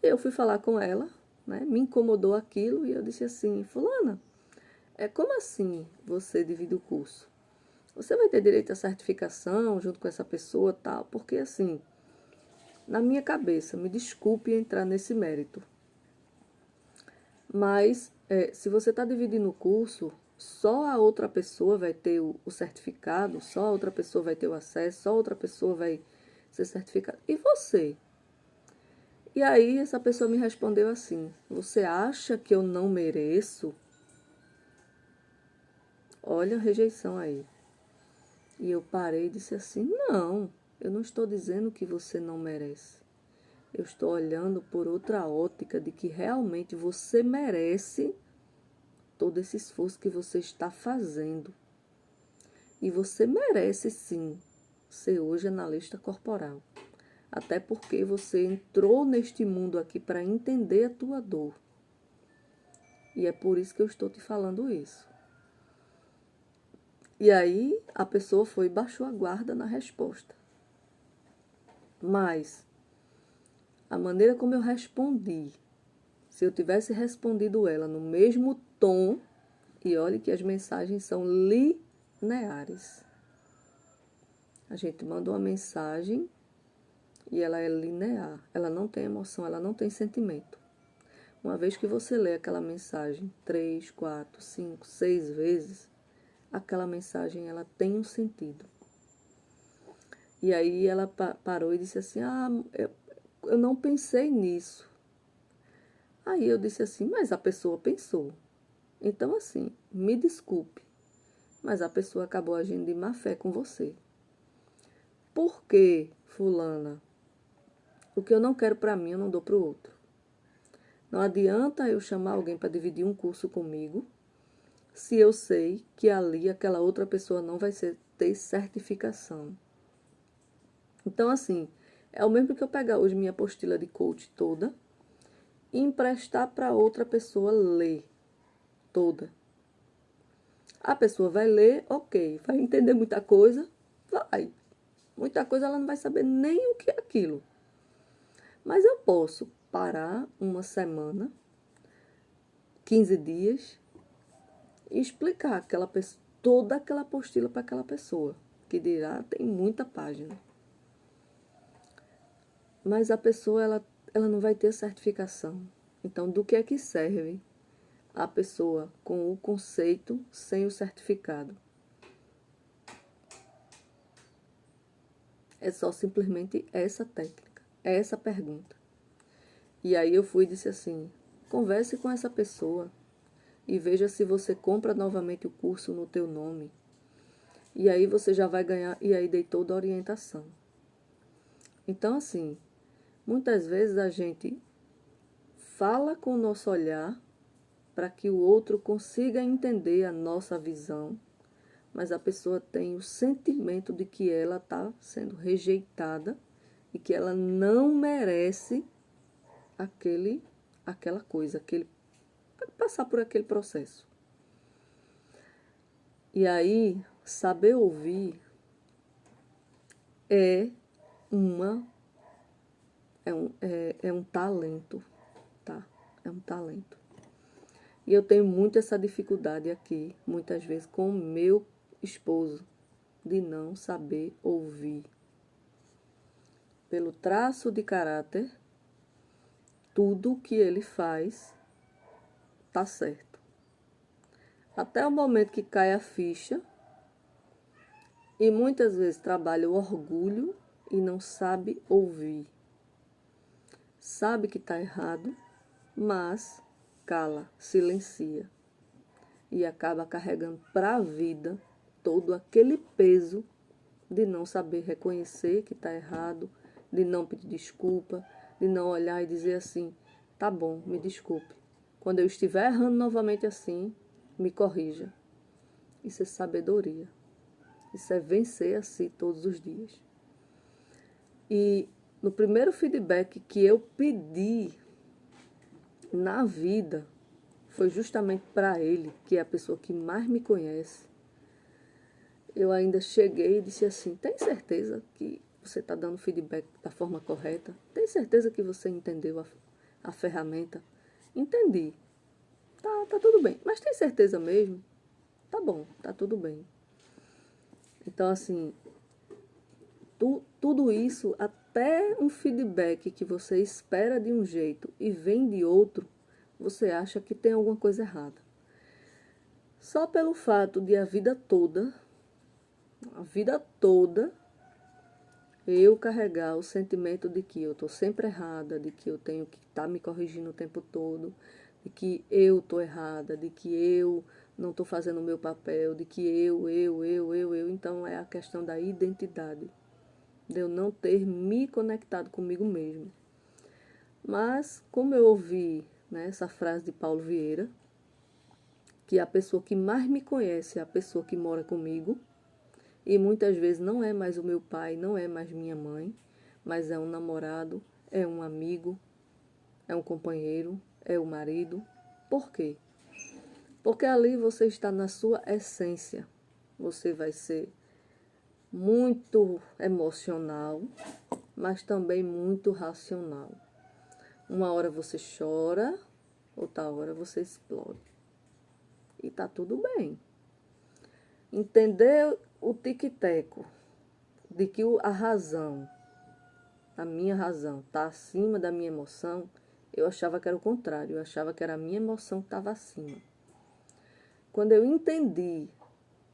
Eu fui falar com ela, né, me incomodou aquilo, e eu disse assim, fulana, como assim você divide o curso? Você vai ter direito à certificação junto com essa pessoa e tal, porque assim, na minha cabeça, me desculpe entrar nesse mérito, mas se você está dividindo o curso, só a outra pessoa vai ter o certificado, só a outra pessoa vai ter o acesso, só a outra pessoa vai ser certificada. E você? E aí essa pessoa me respondeu assim, você acha que eu não mereço? Olha a rejeição aí. E eu parei e disse assim, não, eu não estou dizendo que você não merece. Eu estou olhando por outra ótica de que realmente você merece todo esse esforço que você está fazendo. E você merece sim ser hoje analista corporal. Até porque você entrou neste mundo aqui para entender a tua dor. E é por isso que eu estou te falando isso. E aí a pessoa foi e baixou a guarda na resposta. Mas a maneira como eu respondi, se eu tivesse respondido ela no mesmo tom, e olhe que as mensagens são lineares. A gente manda uma mensagem e ela é linear. Ela não tem emoção, ela não tem sentimento. Uma vez que você lê aquela mensagem 3, 4, 5, 6 vezes, aquela mensagem ela tem um sentido. E aí ela parou e disse assim, eu não pensei nisso. Aí eu disse assim, mas a pessoa pensou. Então assim, me desculpe, mas a pessoa acabou agindo de má fé com você. Por que, fulana? O que eu não quero para mim, eu não dou para o outro. Não adianta eu chamar alguém para dividir um curso comigo, se eu sei que ali aquela outra pessoa não vai ter certificação. Então, assim, é o mesmo que eu pegar hoje minha apostila de coach toda e emprestar para outra pessoa ler toda. A pessoa vai ler, ok, vai entender muita coisa, vai. Muita coisa ela não vai saber nem o que é aquilo. Mas eu posso parar uma semana, 15 dias, e explicar toda aquela apostila para aquela pessoa, que dirá, tem muita página. Mas a pessoa, ela não vai ter certificação. Então, do que é que serve a pessoa com o conceito sem o certificado? É só simplesmente essa técnica, é essa pergunta. E aí eu fui e disse assim, converse com essa pessoa e veja se você compra novamente o curso no teu nome. E aí você já vai ganhar, e aí dei toda a orientação. Então, assim, muitas vezes a gente fala com o nosso olhar para que o outro consiga entender a nossa visão, mas a pessoa tem o sentimento de que ela está sendo rejeitada e que ela não merece aquela coisa, passar por aquele processo. E aí, saber ouvir é um talento, tá? É um talento. E eu tenho muito essa dificuldade aqui, muitas vezes, com o meu esposo, de não saber ouvir. Pelo traço de caráter, tudo que ele faz tá certo. até o momento que cai a ficha, e muitas vezes trabalha o orgulho e não sabe ouvir. Sabe que está errado, mas cala, silencia e acaba carregando para a vida todo aquele peso de não saber reconhecer que está errado, de não pedir desculpa, de não olhar e dizer assim, tá bom, me desculpe. Quando eu estiver errando novamente assim, me corrija. Isso é sabedoria. Isso é vencer a si todos os dias. E no primeiro feedback que eu pedi na vida, foi justamente para ele, que é a pessoa que mais me conhece. Eu ainda cheguei e disse assim, tem certeza que você está dando feedback da forma correta? Tem certeza que você entendeu a ferramenta? Entendi. Tá tudo bem. Mas tem certeza mesmo? Tá bom, tá tudo bem. Então, assim, tudo isso, até um feedback que você espera de um jeito e vem de outro, você acha que tem alguma coisa errada. Só pelo fato de a vida toda, eu carregar o sentimento de que eu estou sempre errada, de que eu tenho que estar me corrigindo o tempo todo, de que eu estou errada, de que eu não estou fazendo o meu papel, de que eu. Então é a questão da identidade, de eu não ter me conectado comigo mesmo. Mas, como eu ouvi, né, essa frase de Paulo Vieira, que a pessoa que mais me conhece é a pessoa que mora comigo, e muitas vezes não é mais o meu pai, não é mais minha mãe, mas é um namorado, é um amigo, é um companheiro, é o marido. Por quê? Porque ali você está na sua essência. Você vai ser muito emocional, mas também muito racional. Uma hora você chora, outra hora você explode. E tá tudo bem. Entender o tic-teco de que a minha razão, está acima da minha emoção, eu achava que era o contrário, eu achava que era a minha emoção que estava acima. Quando eu entendi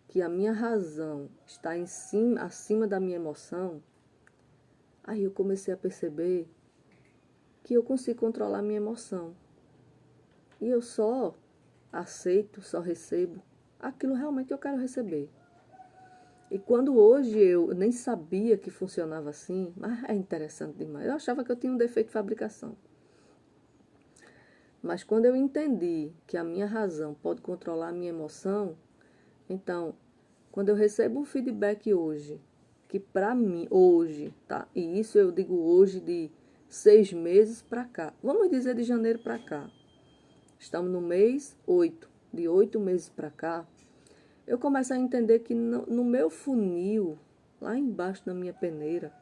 que a minha razão está acima da minha emoção, aí eu comecei a perceber que eu consigo controlar a minha emoção. E eu só aceito, só recebo aquilo realmente que eu quero receber. E quando hoje eu nem sabia que funcionava assim, mas é interessante demais. Eu achava que eu tinha um defeito de fabricação. Mas quando eu entendi que a minha razão pode controlar a minha emoção, então, quando eu recebo um feedback hoje, que para mim, hoje, tá? E isso eu digo hoje de 6 meses para cá. Vamos dizer de janeiro para cá. Estamos no mês 8. De 8 meses para cá, eu começo a entender que no meu funil, lá embaixo da minha peneira,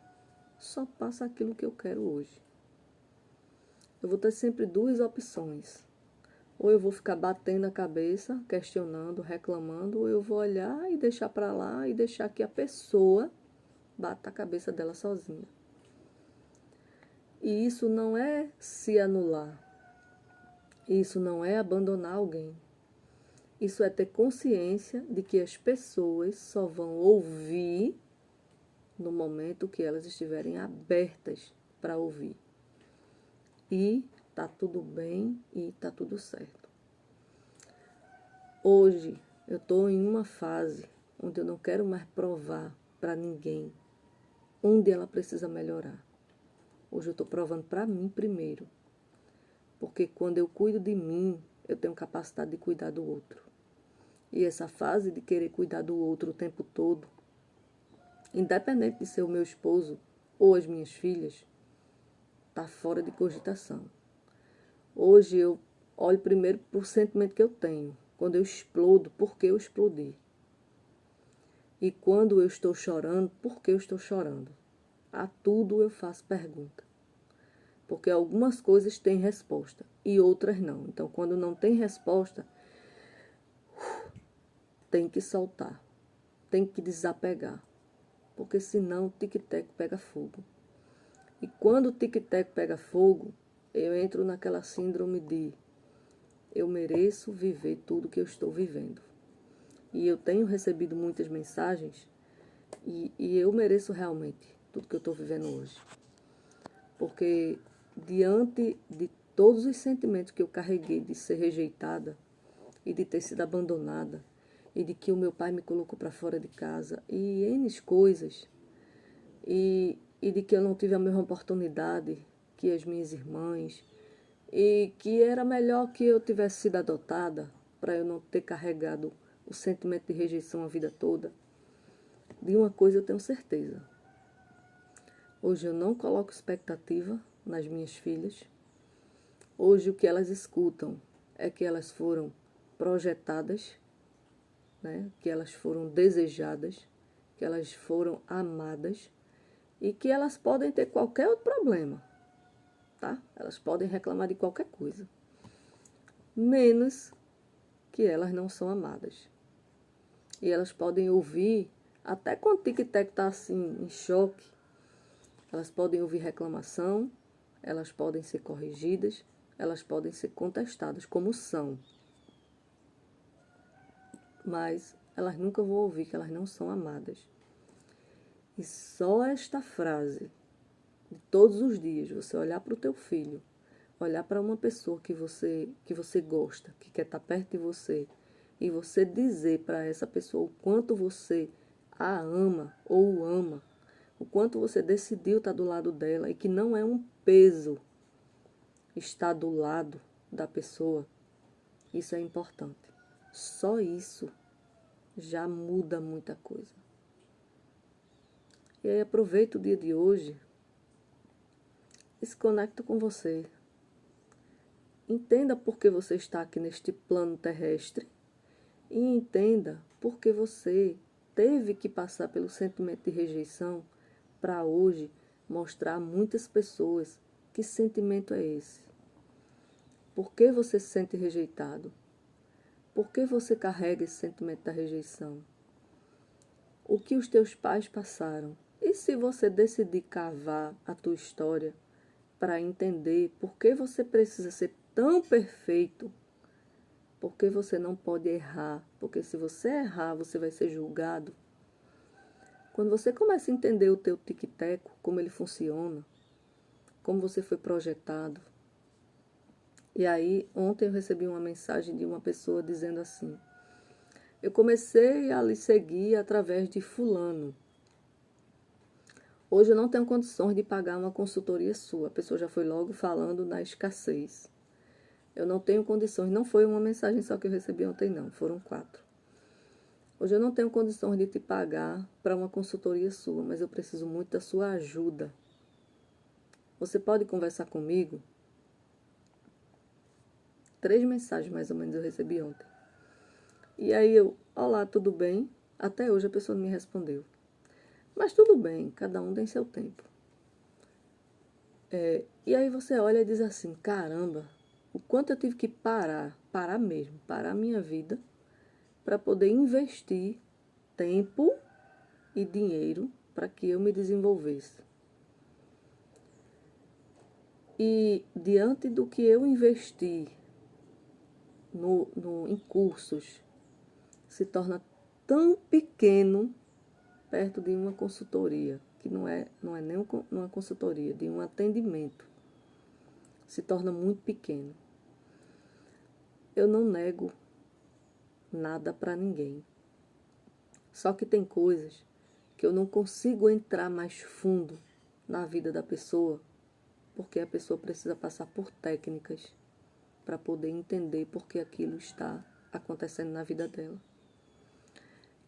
só passa aquilo que eu quero hoje. Eu vou ter sempre duas opções. Ou eu vou ficar batendo a cabeça, questionando, reclamando, ou eu vou olhar e deixar para lá e deixar que a pessoa bata a cabeça dela sozinha. E isso não é se anular. Isso não é abandonar alguém. Isso é ter consciência de que as pessoas só vão ouvir no momento que elas estiverem abertas para ouvir. E tá tudo bem e tá tudo certo. Hoje eu estou em uma fase onde eu não quero mais provar para ninguém onde ela precisa melhorar. Hoje eu estou provando para mim primeiro. Porque quando eu cuido de mim, eu tenho capacidade de cuidar do outro. E essa fase de querer cuidar do outro o tempo todo, independente de ser o meu esposo ou as minhas filhas, está fora de cogitação. Hoje eu olho primeiro para o sentimento que eu tenho. Quando eu explodo, por que eu explodi? E quando eu estou chorando, por que eu estou chorando? A tudo eu faço pergunta. Porque algumas coisas têm resposta e outras não. Então, quando não tem resposta, tem que soltar, tem que desapegar. Porque senão o tic-tac pega fogo. E quando o tic-tac pega fogo, eu entro naquela síndrome de eu mereço viver tudo que eu estou vivendo. E eu tenho recebido muitas mensagens e eu mereço realmente tudo que eu estou vivendo hoje. Porque diante de todos os sentimentos que eu carreguei de ser rejeitada e de ter sido abandonada e de que o meu pai me colocou para fora de casa e N coisas e de que eu não tive a mesma oportunidade que as minhas irmãs e que era melhor que eu tivesse sido adotada para eu não ter carregado o sentimento de rejeição a vida toda. De uma coisa eu tenho certeza. Hoje eu não coloco expectativa nas minhas filhas. Hoje o que elas escutam é que elas foram projetadas, né? Que elas foram desejadas, que elas foram amadas e que elas podem ter qualquer outro problema, tá? Elas podem reclamar de qualquer coisa, menos que elas não são amadas. E elas podem ouvir, até quando o tic-tac está assim, em choque, elas podem ouvir reclamação, elas podem ser corrigidas, elas podem ser contestadas, como são. Mas elas nunca vão ouvir que elas não são amadas. E só esta frase, de todos os dias, você olhar para o teu filho, olhar para uma pessoa que você gosta, que quer estar perto de você, e você dizer para essa pessoa o quanto você a ama ou o ama, o quanto você decidiu estar do lado dela e que não é um peso estar do lado da pessoa, isso é importante. Só isso já muda muita coisa. E aí aproveita o dia de hoje e se conecta com você. Entenda por que você está aqui neste plano terrestre e entenda por que você teve que passar pelo sentimento de rejeição para hoje mostrar a muitas pessoas que sentimento é esse. Por que você se sente rejeitado? Por que você carrega esse sentimento da rejeição? O que os teus pais passaram? E se você decidir cavar a tua história para entender por que você precisa ser tão perfeito, por que você não pode errar, porque se você errar, você vai ser julgado. Quando você começa a entender o teu tic-teco, como ele funciona, como você foi projetado. E aí, ontem eu recebi uma mensagem de uma pessoa dizendo assim: eu comecei a lhe seguir através de fulano. Hoje eu não tenho condições de pagar uma consultoria sua. A pessoa já foi logo falando na escassez. Eu não tenho condições. Não foi uma mensagem só que eu recebi ontem, não. Foram 4. Hoje eu não tenho condições de te pagar para uma consultoria sua, mas eu preciso muito da sua ajuda. Você pode conversar comigo? 3 mensagens mais ou menos eu recebi ontem. E aí eu, olá, tudo bem? Até hoje a pessoa não me respondeu. Mas tudo bem, cada um tem seu tempo. E aí você olha e diz assim, caramba, o quanto eu tive que parar mesmo, parar a minha vida, para poder investir tempo e dinheiro para que eu me desenvolvesse. E diante do que eu investi em cursos, se torna tão pequeno perto de uma consultoria, que não é nem uma consultoria, de um atendimento. Se torna muito pequeno. Eu não nego nada para ninguém. Só que tem coisas que eu não consigo entrar mais fundo na vida da pessoa, porque a pessoa precisa passar por técnicas para poder entender por que aquilo está acontecendo na vida dela.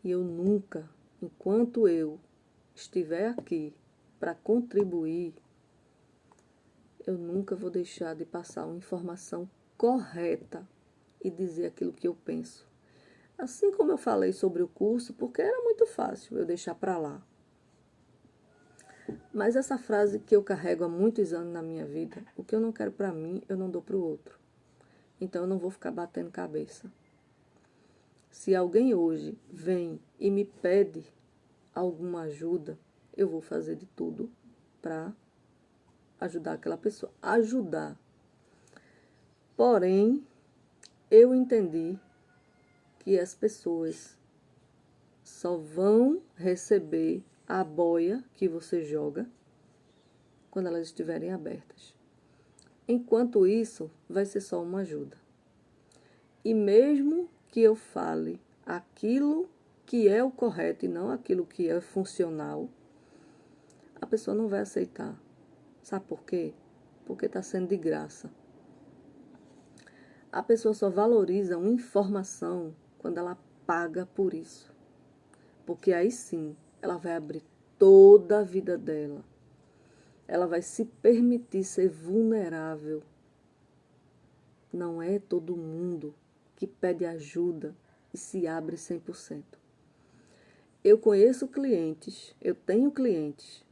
E eu nunca, enquanto eu estiver aqui para contribuir, eu nunca vou deixar de passar uma informação correta e dizer aquilo que eu penso. Assim como eu falei sobre o curso, porque era muito fácil eu deixar para lá. Mas essa frase que eu carrego há muitos anos na minha vida, o que eu não quero para mim, eu não dou para o outro. Então eu não vou ficar batendo cabeça. Se alguém hoje vem e me pede alguma ajuda, eu vou fazer de tudo para ajudar aquela pessoa. Ajudar. Porém, eu entendi que as pessoas só vão receber a boia que você joga quando elas estiverem abertas. Enquanto isso, vai ser só uma ajuda. E mesmo que eu fale aquilo que é o correto e não aquilo que é funcional, a pessoa não vai aceitar. Sabe por quê? Porque está sendo de graça. A pessoa só valoriza uma informação quando ela paga por isso. Porque aí sim, ela vai abrir toda a vida dela. Ela vai se permitir ser vulnerável. Não é todo mundo que pede ajuda e se abre 100%. Eu conheço clientes, eu tenho clientes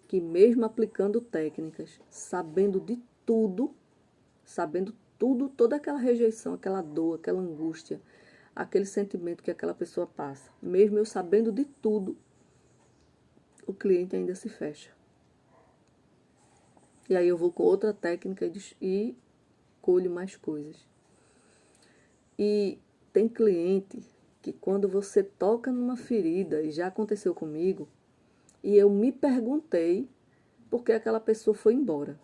que mesmo aplicando técnicas, sabendo de tudo, toda aquela rejeição, aquela dor, aquela angústia, aquele sentimento que aquela pessoa passa, mesmo eu sabendo de tudo, o cliente ainda se fecha. E aí eu vou com outra técnica e colho mais coisas. E tem cliente que quando você toca numa ferida, e já aconteceu comigo, e eu me perguntei por que aquela pessoa foi embora.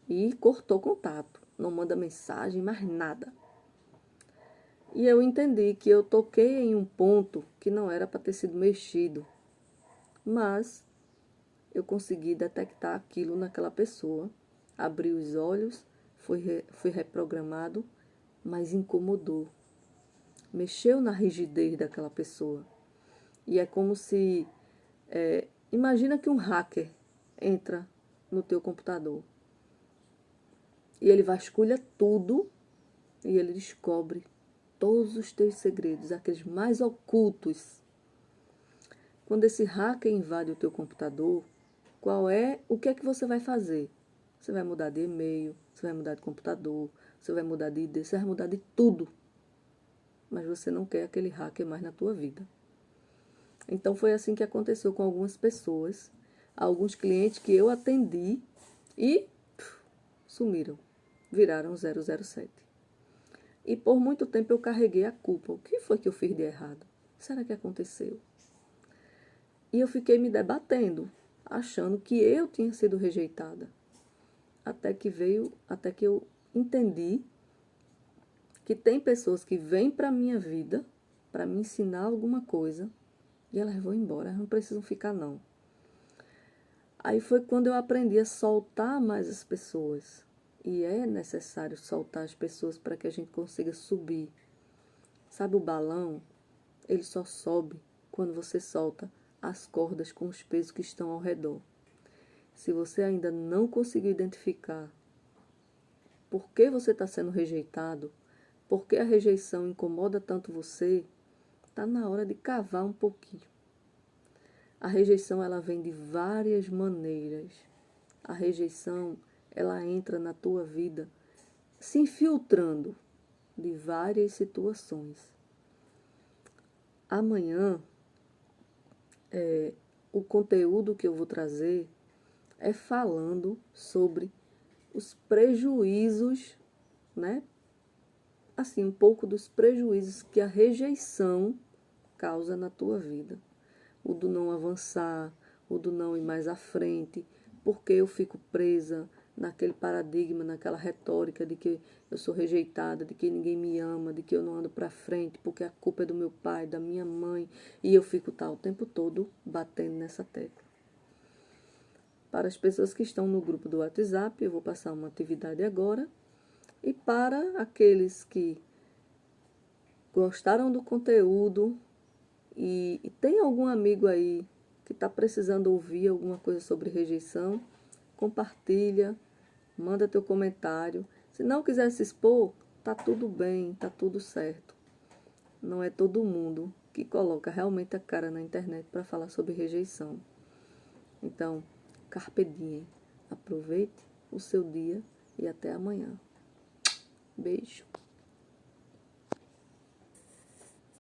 E cortou contato, não manda mensagem, mais nada. E eu entendi que eu toquei em um ponto que não era para ter sido mexido, mas eu consegui detectar aquilo naquela pessoa, abri os olhos, fui reprogramado, mas incomodou. Mexeu na rigidez daquela pessoa. E é como se... imagina que um hacker entra no teu computador e ele vasculha tudo e ele descobre todos os teus segredos, aqueles mais ocultos. Quando esse hacker invade o teu computador, o que é que você vai fazer? Você vai mudar de e-mail, você vai mudar de computador, você vai mudar de ID, você vai mudar de tudo. Mas você não quer aquele hacker mais na tua vida. Então foi assim que aconteceu com algumas pessoas, alguns clientes que eu atendi e sumiram, viraram 007. E por muito tempo eu carreguei a culpa. O que foi que eu fiz de errado? Será que aconteceu? E eu fiquei me debatendo, achando que eu tinha sido rejeitada. Até que eu entendi que tem pessoas que vêm para a minha vida para me ensinar alguma coisa e elas vão embora, elas não precisam ficar não. Aí foi quando eu aprendi a soltar mais as pessoas. E é necessário soltar as pessoas para que a gente consiga subir. Sabe o balão? Ele só sobe quando você solta as cordas com os pesos que estão ao redor. Se você ainda não conseguiu identificar por que você está sendo rejeitado, por que a rejeição incomoda tanto você, está na hora de cavar um pouquinho. A rejeição, ela vem de várias maneiras. A rejeição, ela entra na tua vida se infiltrando de várias situações. Amanhã, o conteúdo que eu vou trazer é falando sobre os prejuízos, né? Assim, um pouco dos prejuízos que a rejeição causa na tua vida. O do não avançar, o do não ir mais à frente, porque eu fico presa naquele paradigma, naquela retórica de que eu sou rejeitada, de que ninguém me ama, de que eu não ando para frente, porque a culpa é do meu pai, da minha mãe, e eu fico o tempo todo batendo nessa tecla. Para as pessoas que estão no grupo do WhatsApp, eu vou passar uma atividade agora, e para aqueles que gostaram do conteúdo e tem algum amigo aí que está precisando ouvir alguma coisa sobre rejeição, compartilha, manda teu comentário. Se não quiser se expor, tá tudo bem, tá tudo certo. Não é todo mundo que coloca realmente a cara na internet para falar sobre rejeição. Então, carpe diem. Aproveite o seu dia e até amanhã. Beijo.